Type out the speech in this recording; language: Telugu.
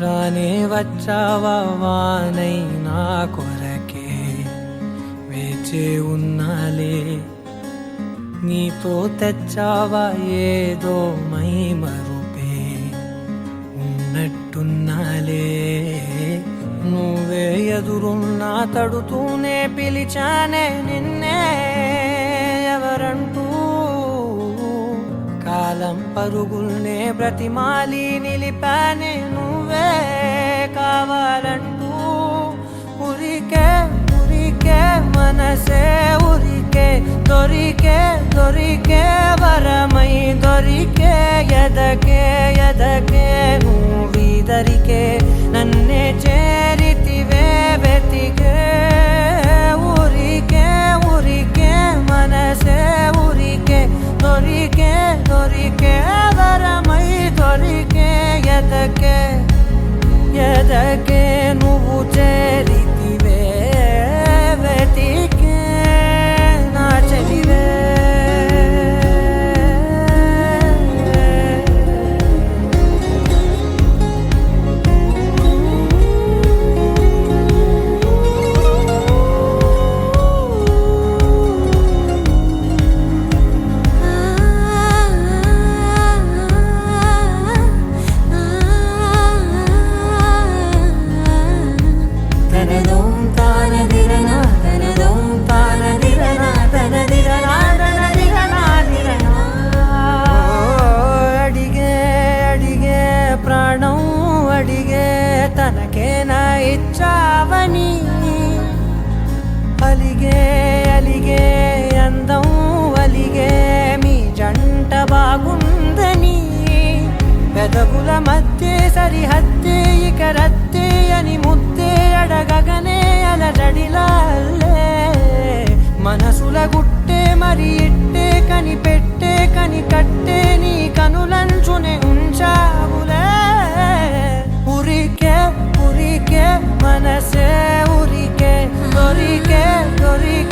రానే వచ్చావా వానై నా కొరకే వేచే ఉన్నాలే నీతో తెచ్చావా ఏదో మై మరుపే ఉన్నట్టున్నాలే నువ్వే ఎదురున్నా తడుతూనే పిలిచానే నిన్నే ఎవరంటూ కాలం పరుగుల్నే బ్రతిమాలి నిలిపానే నువ్వే కావాలంటూ ఉరికే ఉరికే మనసే ఉరికే దొరికే దొరికే వరమై దొరికే ఎదకే ఎదకే నువ్విదరికే నన్నే చేరితివే వెతికే ఉరికే ఉరికే మనసే ఉరికే దొరికే దొరికే వరమై దొరికే ఎదకే ఎదకే నువ్వు చేరితివే వెతికే నా చెలివే తనకేనా ఇచ్చావని అలిగే అలిగే అందం అలిగే మీ జంట బాగుందని పెదవుల మధ్య సరిహద్దే ఇక రద్దే అని ముద్దే అడగగనే అలజడిలాల్లే మనసుల గుట్టే మరి ఇట్టే కని పెట్టే కని కట్టే నీ కనులంచునే ఉంచావులే ఉరికే ఉరికే మనసే ఉరికే దొరికే దొరికే